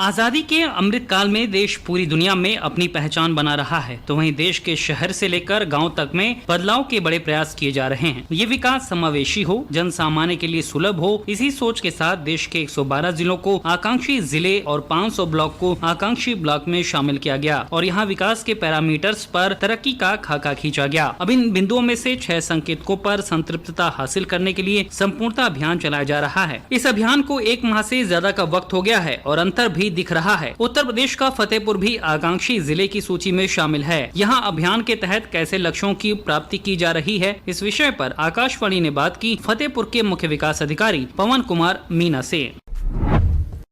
आजादी के अमृत काल में देश पूरी दुनिया में अपनी पहचान बना रहा है, तो वहीं देश के शहर से लेकर गांव तक में बदलाव के बड़े प्रयास किए जा रहे हैं। ये विकास समावेशी हो, जन सामान्य के लिए सुलभ हो, इसी सोच के साथ देश के 112 जिलों को आकांक्षी जिले और 500 ब्लॉक को आकांक्षी ब्लॉक में शामिल किया गया और यहाँ विकास के पैरामीटर्स पर तरक्की का खाका खींचा गया। अब इन बिंदुओं में से 6 संकेतकों पर संतृप्तता हासिल करने के लिए संपूर्णता अभियान चलाया जा रहा है। इस अभियान को 1 माह से ज्यादा का वक्त हो गया है और अंतर भी दिख रहा है। उत्तर प्रदेश का फतेहपुर भी आकांक्षी जिले की सूची में शामिल है। यहाँ अभियान के तहत कैसे लक्ष्यों की प्राप्ति की जा रही है, इस विषय पर आकाशवाणी ने बात की फतेहपुर के मुख्य विकास अधिकारी पवन कुमार मीना से।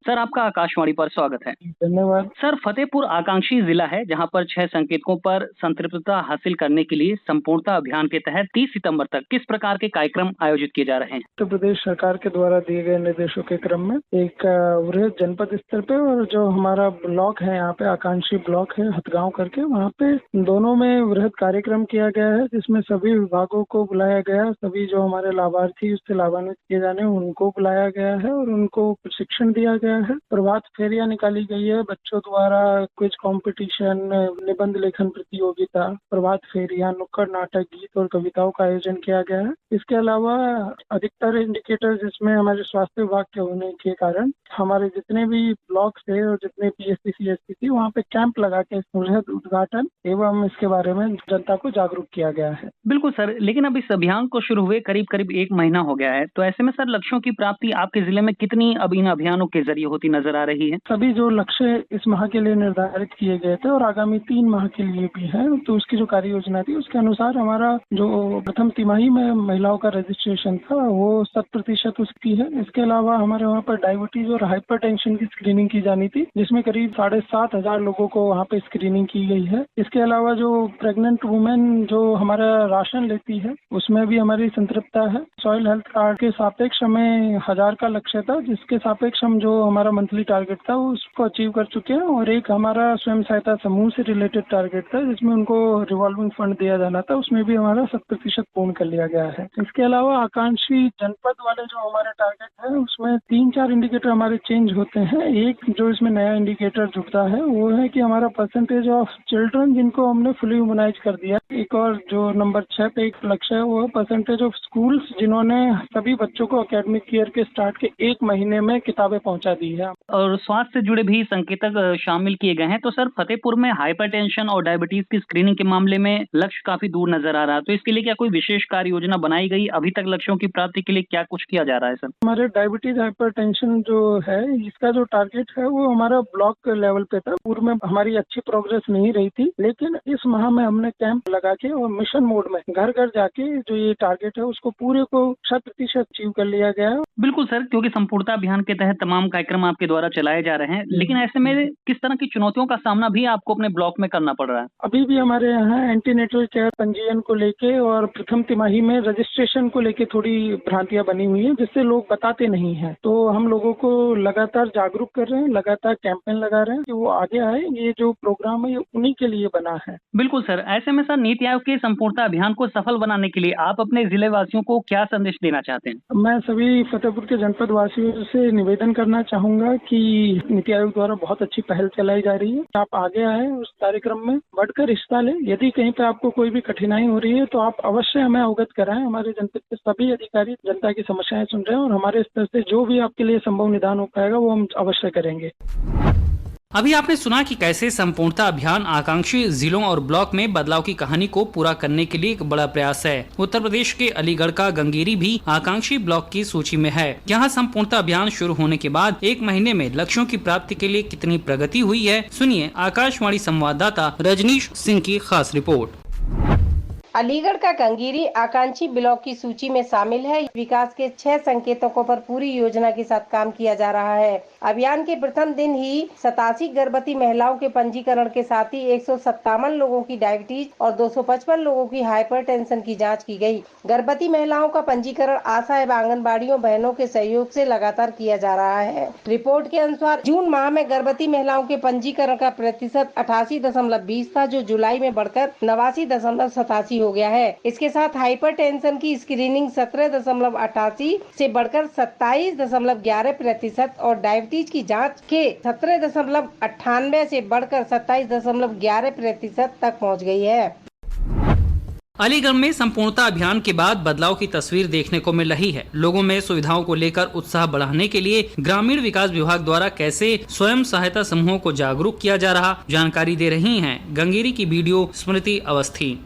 सर, आपका आकाशवाणी पर स्वागत है। धन्यवाद। सर, फतेहपुर आकांक्षी जिला है जहां पर 6 संकेतकों पर संतृप्तता हासिल करने के लिए संपूर्णता अभियान के तहत 30 सितंबर तक किस प्रकार के कार्यक्रम आयोजित किए जा रहे हैं? उत्तर प्रदेश सरकार के द्वारा दिए गए निर्देशों के क्रम में एक वृहद जनपद स्तर पे और जो हमारा ब्लॉक है यहाँ पे आकांक्षी ब्लॉक है हथगांव करके, वहाँ पे दोनों में वृहद कार्यक्रम किया गया है जिसमें सभी विभागों को बुलाया गया, सभी जो हमारे लाभार्थी उससे लाभान्वित किए जाने उनको बुलाया गया है और उनको प्रशिक्षण दिया गया है। प्रभात फेरियां निकाली गई है, बच्चों द्वारा क्विज कंपटीशन, निबंध लेखन प्रतियोगिता, प्रभात फेरियां, नुक्कड़ नाटक, गीत और कविताओं का आयोजन किया गया है। इसके अलावा अधिकतर इंडिकेटर जिसमें हमारे स्वास्थ्य विभाग के होने के कारण हमारे जितने भी ब्लॉक थे और जितने पीएससी सीएससी थी वहाँ पे कैंप लगा के वृहद उद्घाटन एवं इसके बारे में जनता को जागरूक किया गया है। बिल्कुल सर, लेकिन अब इस अभियान को शुरू हुए करीब 1 महीना हो गया है, तो ऐसे में सर लक्ष्यों की प्राप्ति आपके जिले में कितनी अब इन अभियानों के जरिए होती नजर आ रही है? सभी जो लक्ष्य इस माह के लिए निर्धारित किए गए थे और आगामी 3 माह के लिए भी है, तो उसकी जो कार्य योजना थी उसके अनुसार हमारा जो प्रथम तिमाही में महिलाओं का रजिस्ट्रेशन था वो 100% उसकी है। इसके अलावा हमारे वहाँ पर डायबिटीज और हाइपरटेंशन की स्क्रीनिंग की जानी थी जिसमें करीब 7,500 लोगों को वहाँ पे स्क्रीनिंग की गई है। इसके अलावा जो प्रेग्नेंट वुमेन जो हमारा राशन लेती है उसमें भी हमारी संतृप्तता है। सॉइल हेल्थ कार्ड के सापेक्ष हमें 1000 का लक्ष्य था जिसके सापेक्ष हम जो हमारा मंथली टारगेट था उसको अचीव कर चुके हैं और एक हमारा स्वयं सहायता समूह से रिलेटेड टारगेट था जिसमें उनको रिवॉल्विंग फंड दिया जाना था, उसमें भी हमारा 100% पूर्ण कर लिया गया है। इसके अलावा आकांक्षी जनपद वाले जो हमारे टारगेट है उसमें 3-4 इंडिकेटर हमारे चेंज होते हैं। एक जो इसमें नया इंडिकेटर जुड़ता है वो है कि हमारा परसेंटेज ऑफ चिल्ड्रन जिनको हमने फुली इम्यूनाइज कर दिया। एक और जो नंबर 6 पे एक लक्ष्य है वो है परसेंटेज ऑफ स्कूल्स जिन्होंने सभी बच्चों को एकेडमिक ईयर के स्टार्ट के 1 महीने में किताबें पहुंचा दी है। और स्वास्थ्य से जुड़े भी संकेतक शामिल किए गए हैं, तो सर फतेहपुर में हाइपरटेंशन और डायबिटीज की स्क्रीनिंग के मामले में लक्ष्य काफी दूर नजर आ रहा है, तो इसके लिए क्या कोई विशेष कार्य योजना बनाई गई? अभी तक लक्ष्यों की प्राप्ति के लिए क्या कुछ किया जा रहा है? सर, हमारे डायबिटीज हाइपरटेंशन जो है इसका जो टारगेट है वो हमारा ब्लॉक लेवल पे था। पूर्व में हमारी अच्छी प्रोग्रेस नहीं रही थी, लेकिन इस माह में हमने कैंप लगा के और मिशन मोड में घर घर जाके जो ये टारगेट है उसको पूरे को 100% अचीव कर लिया गया है। बिल्कुल सर, क्योंकि संपूर्णता अभियान के तहत तमाम कार्यक्रम आपके द्वारा चलाए जा रहे हैं, लेकिन ऐसे में किस तरह की चुनौतियों का सामना भी आपको अपने ब्लॉक में करना पड़ रहा है? अभी भी हमारे यहाँ एंटीनेटल केयर पंजीयन को लेके और प्रथम तिमाही में रजिस्ट्रेशन को लेके थोड़ी भ्रांतियां बनी हुई है जिससे लोग बताते नहीं है, तो हम लोगों को लगातार जागरूक कर रहे हैं, लगातार कैंपेन लगा रहे हैं कि वो आगे आए। ये जो प्रोग्राम है ये उन्हीं के लिए बना है। बिल्कुल सर, ऐसे में सर नीति आयोग के संपूर्णता अभियान को सफल बनाने के लिए आप अपने जिले वासियों को क्या संदेश देना चाहते हैं? मैं सभी फतेहपुर के जनपद वासियों से निवेदन करना चाहूंगा कि नीति आयोग द्वारा बहुत अच्छी पहल चलाई जा रही है, आप आगे आए उस कार्यक्रम में बढ़कर हिस्सा लें। यदि कहीं पे आपको कोई भी कठिनाई हो रही है तो आप अवश्य हमें अवगत कराएं। हमारे जनपद के सभी अधिकारी जनता की समस्याएं सुन रहे हैं और हमारे स्तर से जो भी आपके लिए संभव निदान हो पाएगा वो हम अवश्य करेंगे। अभी आपने सुना कि कैसे संपूर्णता अभियान आकांक्षी जिलों और ब्लॉक में बदलाव की कहानी को पूरा करने के लिए एक बड़ा प्रयास है। उत्तर प्रदेश के अलीगढ़ का गंगेरी भी आकांक्षी ब्लॉक की सूची में है। यहाँ संपूर्णता अभियान शुरू होने के बाद 1 महीने में लक्ष्यों की प्राप्ति के लिए कितनी प्रगति हुई है, सुनिए आकाशवाणी संवाददाता रजनीश सिंह की खास रिपोर्ट। अलीगढ़ का गंगेरी आकांक्षी ब्लॉक की सूची में शामिल है। विकास के 6 संकेतकों पर पूरी योजना के साथ काम किया जा रहा है। अभियान के प्रथम दिन ही 87 गर्भवती महिलाओं के पंजीकरण के साथ ही 157 लोगों की डायबिटीज और 255 लोगों की हाइपरटेंशन की जांच की गई। गर्भवती महिलाओं का पंजीकरण आशा एवं आंगनबाड़ियों बहनों के सहयोग से लगातार किया जा रहा है। रिपोर्ट के अनुसार जून माह में गर्भवती महिलाओं के पंजीकरण का प्रतिशत 88.20 था, जो जुलाई में बढ़कर 89.87 हो गया है। इसके साथ हाइपरटेंशन की स्क्रीनिंग 17.88 से बढ़कर 27.11% और डायबिटीज डायबिटीज की जांच के 17.98 से बढ़कर 27.11% तक पहुंच गई है। अलीगढ़ में संपूर्णता अभियान के बाद बदलाव की तस्वीर देखने को मिल रही है। लोगों में सुविधाओं को लेकर उत्साह बढ़ाने के लिए ग्रामीण विकास विभाग द्वारा कैसे स्वयं सहायता समूहों को जागरूक किया जा रहा, जानकारी दे रही हैं गंगेरी की वीडियो स्मृति अवस्थी।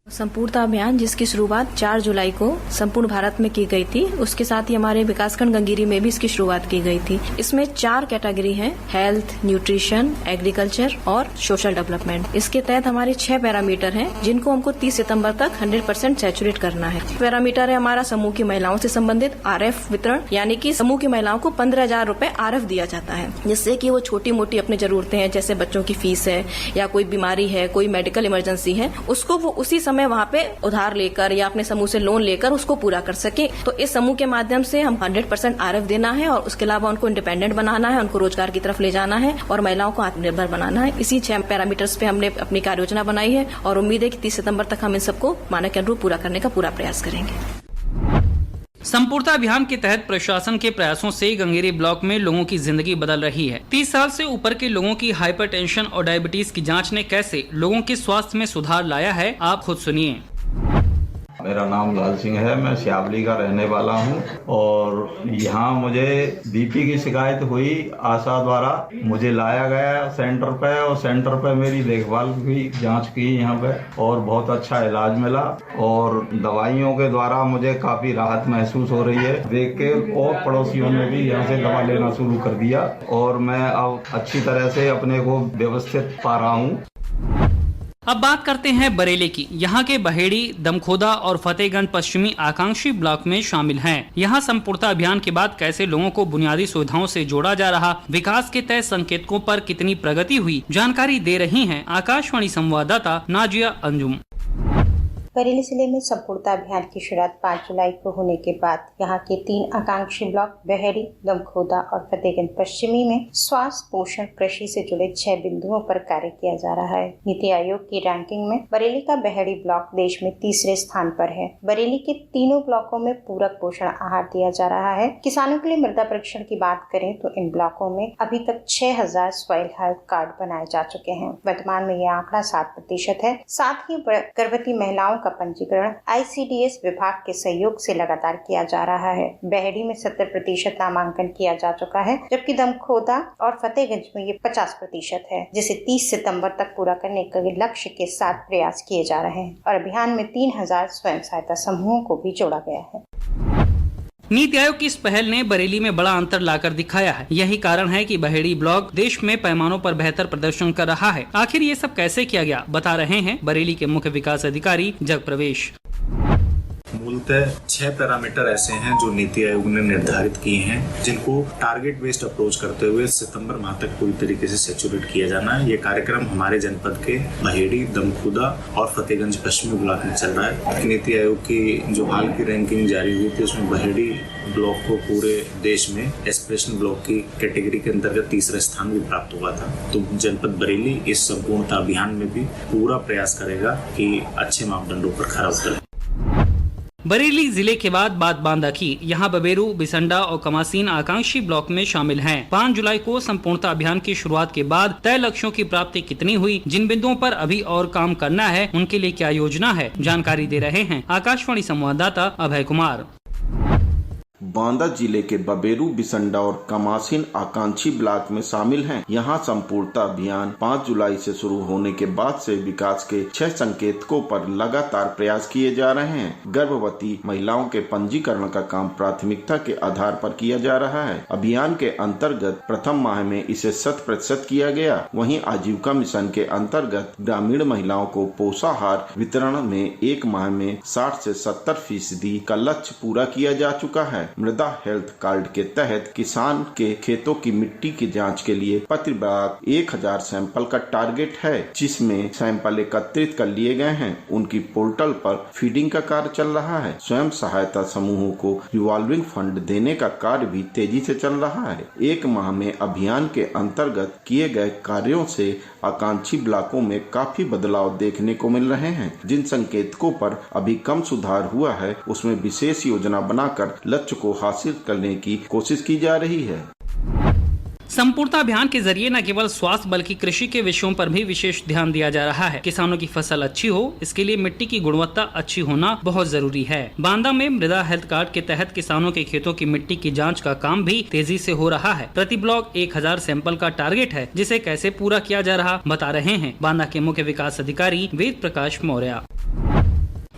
संपूर्णता अभियान जिसकी शुरुआत 4 जुलाई को संपूर्ण भारत में की गई थी, उसके साथ ही हमारे विकासखंड गंगेरी में भी इसकी शुरुआत की गई थी। इसमें 4 कैटेगरी हैं, हेल्थ, न्यूट्रिशन, एग्रीकल्चर और सोशल डेवलपमेंट। इसके तहत हमारे 6 पैरामीटर हैं जिनको हमको 30 सितंबर तक 100% सैचुरेट करना है। पैरामीटर है हमारा समूह की महिलाओं से संबंधित RF वितरण, यानी कि समूह की महिलाओं को 15,000 रूपए RF दिया जाता है, जिससे कि वो छोटी मोटी अपनी जरूरतें हैं, जैसे बच्चों की फीस है या कोई बीमारी है, कोई मेडिकल इमरजेंसी है, उसको वो उसी समय वहाँ पे उधार लेकर या अपने समूह से लोन लेकर उसको पूरा कर सके। तो इस समूह के माध्यम से हम 100% RF देना है और उसके अलावा उनको इंडिपेंडेंट बनाना है, उनको रोजगार की तरफ ले जाना है और महिलाओं को आत्मनिर्भर बनाना है। इसी 6 पैरामीटर्स पे हमने अपनी कार्य योजना बनाई है और उम्मीद है कि 30 सितंबर तक हम इन सबको मानक के अनुरूप पूरा करने का पूरा प्रयास करेंगे। संपूर्णता अभियान के तहत प्रशासन के प्रयासों से गंगेरी ब्लॉक में लोगों की जिंदगी बदल रही है। 30 साल से ऊपर के लोगों की हाइपरटेंशन और डायबिटीज की जांच ने कैसे लोगों के स्वास्थ्य में सुधार लाया है, आप खुद सुनिए। मेरा नाम लाल सिंह है, मैं श्यावली का रहने वाला हूं और यहाँ मुझे बीपी की शिकायत हुई। आशा द्वारा मुझे लाया गया सेंटर पे और सेंटर पे मेरी देखभाल भी जांच की यहाँ पे और बहुत अच्छा इलाज मिला और दवाइयों के द्वारा मुझे काफी राहत महसूस हो रही है। देख के और पड़ोसियों ने भी यहाँ से दवा लेना शुरू कर दिया और मैं अब अच्छी तरह से अपने को व्यवस्थित पा रहा हूँ। अब बात करते हैं बरेली की। यहाँ के बहेड़ी, दमखोदा और फतेहगंज पश्चिमी आकांक्षी ब्लॉक में शामिल हैं। यहाँ संपूर्णता अभियान के बाद कैसे लोगों को बुनियादी सुविधाओं से जोड़ा जा रहा, विकास के तय संकेतकों पर कितनी प्रगति हुई, जानकारी दे रही हैं आकाशवाणी संवाददाता नाजिया अंजुम। बरेली जिले में संपूर्णता अभियान की शुरुआत 5 जुलाई को होने के बाद यहाँ के 3 आकांक्षी ब्लॉक बहेड़ी, दमखोदा और फतेहगंज पश्चिमी में स्वास्थ्य, पोषण, कृषि से जुड़े 6 बिंदुओं पर कार्य किया जा रहा है। नीति आयोग की रैंकिंग में बरेली का बहेड़ी ब्लॉक देश में 3रे स्थान पर है। बरेली के तीनों ब्लॉकों में पूरक पोषण आहार दिया जा रहा है। किसानों के लिए मृदा परीक्षण की बात करें तो इन ब्लॉकों में अभी तक 6000 सॉइल हेल्थ कार्ड बनाए जा चुके हैं। वर्तमान में यह आंकड़ा 7% है। साथ ही गर्भवती महिलाओं का पंजीकरण ICDS विभाग के सहयोग से लगातार किया जा रहा है। बहेड़ी में 70% नामांकन किया जा चुका है, जबकि दमखोदा और फतेहगंज में ये 50% है, जिसे 30 सितंबर तक पूरा करने के लक्ष्य के साथ प्रयास किए जा रहे हैं और अभियान में 3000 स्वयं सहायता समूहों को भी जोड़ा गया है। नीति आयोग की इस पहल ने बरेली में बड़ा अंतर लाकर दिखाया है। यही कारण है कि बहेड़ी ब्लॉक देश में पैमानों पर बेहतर प्रदर्शन कर रहा है। आखिर ये सब कैसे किया गया, बता रहे हैं बरेली के मुख्य विकास अधिकारी जगप्रवेश। मूलतः 6 पैरामीटर ऐसे हैं जो नीति आयोग ने निर्धारित किए हैं, जिनको टारगेट बेस्ड अप्रोच करते हुए सितंबर माह तक पूरी तरीके से सैचुरेट किया जाना है। ये कार्यक्रम हमारे जनपद के बहेड़ी, दमखोदा और फतेहगंज पश्चिमी ब्लॉक में चल रहा है। नीति आयोग की जो हाल की रैंकिंग जारी हुई थी उसमें बहेड़ी ब्लॉक को पूरे देश में एस्पिरेशनल ब्लॉक की कैटेगरी के अंतर्गत 3रा स्थान भी प्राप्त हुआ था। तो जनपद बरेली इस संपूर्णता अभियान में भी पूरा प्रयास करेगा कि अच्छे मापदंडों पर खरा उतरे। बरेली जिले के बाद बात बांदा की। यहाँ बबेरू, बिसंडा और कमासीन आकांक्षी ब्लॉक में शामिल हैं। 5 जुलाई को संपूर्णता अभियान की शुरुआत के बाद तय लक्ष्यों की प्राप्ति कितनी हुई, जिन बिंदुओं पर अभी और काम करना है, उनके लिए क्या योजना है, जानकारी दे रहे हैं आकाशवाणी संवाददाता अभय कुमार। बांदा जिले के बबेरू, बिसंडा और कमासीन आकांक्षी ब्लॉक में शामिल हैं। यहाँ संपूर्णता अभियान 5 जुलाई से शुरू होने के बाद से विकास के 6 संकेतकों पर लगातार प्रयास किए जा रहे हैं। गर्भवती महिलाओं के पंजीकरण का काम प्राथमिकता के आधार पर किया जा रहा है। अभियान के अंतर्गत प्रथम माह में इसे 100% किया गया। वहीं आजीविका मिशन के अंतर्गत ग्रामीण महिलाओं को पोषाहार वितरण में 1 माह में 60 से 70% का लक्ष्य पूरा किया जा चुका है। मृदा हेल्थ कार्ड के तहत किसान के खेतों की मिट्टी की जांच के लिए प्रति ब्लॉक 1000 सैंपल का टारगेट है, जिसमें सैंपल एकत्रित कर लिए गए हैं। उनकी पोर्टल पर फीडिंग का कार्य चल रहा है। स्वयं सहायता समूहों को रिवॉल्विंग फंड देने का कार्य भी तेजी से चल रहा है। 1 माह में अभियान के अंतर्गत किए गए कार्यों से आकांक्षी ब्लॉकों में काफी बदलाव देखने को मिल रहे हैं। जिन संकेतकों पर अभी कम सुधार हुआ है, उसमें विशेष योजना बनाकर लक्ष्य को हासिल करने की कोशिश की जा रही है। संपूर्णता अभियान के जरिए न केवल स्वास्थ्य बल्कि कृषि के विषयों पर भी विशेष ध्यान दिया जा रहा है। किसानों की फसल अच्छी हो, इसके लिए मिट्टी की गुणवत्ता अच्छी होना बहुत जरूरी है। बांदा में मृदा हेल्थ कार्ड के तहत किसानों के खेतों की मिट्टी की जांच का काम भी तेजी से हो रहा है। प्रति ब्लॉक 1000 सैंपल का टारगेट है, जिसे कैसे पूरा किया जा रहा बता रहे हैं बांदा के मुख्य विकास अधिकारी वेद प्रकाश मौर्य।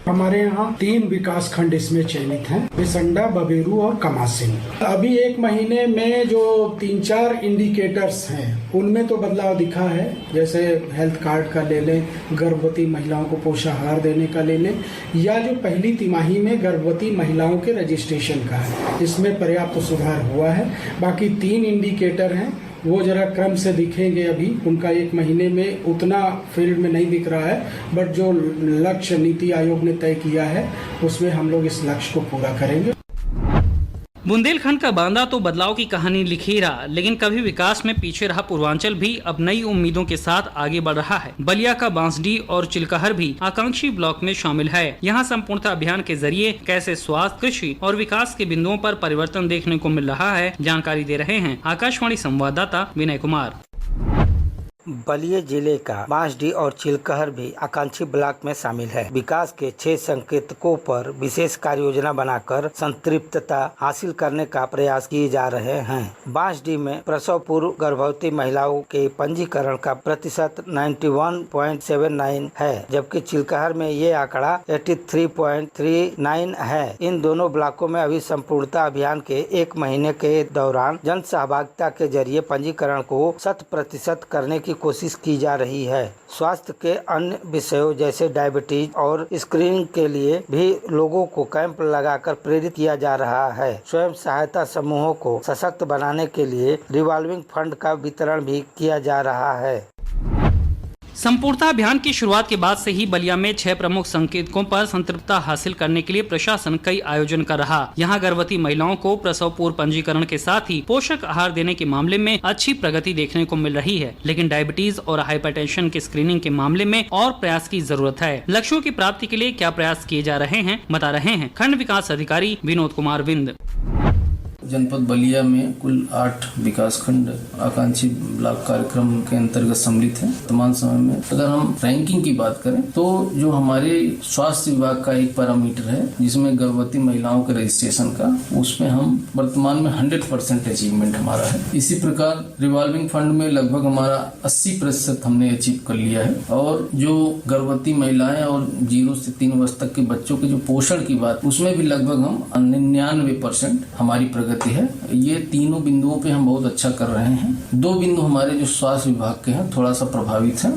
हमारे यहाँ 3 विकास खंड इसमें चयनित हैं, बिसंडा, बबेरू और कमासिन। अभी 1 महीने में जो 3-4 इंडिकेटर्स हैं उनमें तो बदलाव दिखा है, जैसे हेल्थ कार्ड का ले लें, गर्भवती महिलाओं को पोषाहार देने का ले लें, या जो पहली तिमाही में गर्भवती महिलाओं के रजिस्ट्रेशन का है, इसमें पर्याप्त सुधार हुआ है। बाकी 3 इंडिकेटर हैं, वो जरा क्रम से दिखेंगे। अभी उनका 1 महीने में उतना फील्ड में नहीं दिख रहा है, बट जो लक्ष्य नीति आयोग ने तय किया है उसमें हम लोग इस लक्ष्य को पूरा करेंगे। बुंदेलखंड का बांदा तो बदलाव की कहानी लिख ही रहा, लेकिन कभी विकास में पीछे रहा पूर्वांचल भी अब नई उम्मीदों के साथ आगे बढ़ रहा है। बलिया का बांसडी और चिलकहर भी आकांक्षी ब्लॉक में शामिल है। यहाँ संपूर्णता अभियान के जरिए कैसे स्वास्थ्य, कृषि और विकास के बिंदुओं पर परिवर्तन देखने को मिल रहा है, जानकारी दे रहे हैं आकाशवाणी संवाददाता विनय कुमार। बलिया जिले का बांसडी और चिलकहर भी आकांक्षी ब्लॉक में शामिल है। विकास के 6 संकेतकों पर विशेष कार्य योजना बनाकर संतृप्तता हासिल करने का प्रयास किए जा रहे हैं। बांसडी में प्रसव पूर्व गर्भवती महिलाओं के पंजीकरण का प्रतिशत 91.79 है, जबकि चिलकहर में ये आंकड़ा 83.39 है। इन दोनों ब्लॉकों में अभी संपूर्णता अभियान के 1 महीने के दौरान जन सहभागिता के जरिए पंजीकरण को 100% करने की कोशिश की जा रही है। स्वास्थ्य के अन्य विषयों जैसे डायबिटीज और स्क्रीनिंग के लिए भी लोगों को कैंप लगाकर प्रेरित किया जा रहा है। स्वयं सहायता समूहों को सशक्त बनाने के लिए रिवॉल्विंग फंड का वितरण भी किया जा रहा है। संपूर्णता अभियान की शुरुआत के बाद से ही बलिया में 6 प्रमुख संकेतकों पर संतृप्तता हासिल करने के लिए प्रशासन कई आयोजन कर रहा। यहाँ गर्भवती महिलाओं को प्रसव पूर्व पंजीकरण के साथ ही पोषक आहार देने के मामले में अच्छी प्रगति देखने को मिल रही है, लेकिन डायबिटीज और हाइपरटेंशन की स्क्रीनिंग के मामले में और प्रयास की जरूरत है। लक्ष्यों की प्राप्ति के लिए क्या प्रयास किए जा रहे हैं बता रहे हैं खंड विकास अधिकारी विनोद कुमार विंद। जनपद बलिया में कुल 8 विकास खंड आकांक्षी ब्लॉक कार्यक्रम के अंतर्गत सम्मिलित हैं। वर्तमान समय में अगर हम रैंकिंग की बात करें तो जो हमारे स्वास्थ्य विभाग का एक पैरामीटर है जिसमें गर्भवती महिलाओं के रजिस्ट्रेशन का, उसमें हम वर्तमान में 100% अचीवमेंट हमारा है। इसी प्रकार रिवॉल्विंग फंड में लगभग हमारा 80% हमने अचीव कर लिया है। और जो गर्भवती महिलाएं और 0 से 3 वर्ष तक के बच्चों के जो पोषण की बात, उसमें भी लगभग हम 99% हमारी प्रगति है। ये तीनों बिंदुओं पे हम बहुत अच्छा कर रहे हैं। 2 बिंदु हमारे जो स्वास्थ्य विभाग के हैं थोड़ा सा प्रभावित हैं।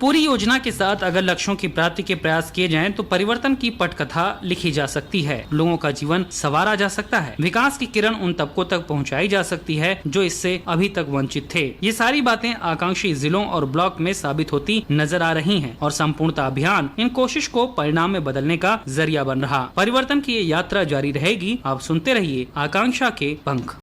पूरी योजना के साथ अगर लक्ष्यों की प्राप्ति के प्रयास किए जाएं तो परिवर्तन की पटकथा लिखी जा सकती है, लोगों का जीवन संवारा जा सकता है, विकास की किरण उन तबकों तक पहुंचाई जा सकती है जो इससे अभी तक वंचित थे। ये सारी बातें आकांक्षी जिलों और ब्लॉक में साबित होती नजर आ रही हैं और संपूर्णता अभियान इन कोशिश को परिणाम में बदलने का जरिया बन रहा। परिवर्तन की ये यात्रा जारी रहेगी। आप सुनते रहिए आकांक्षा के पंख।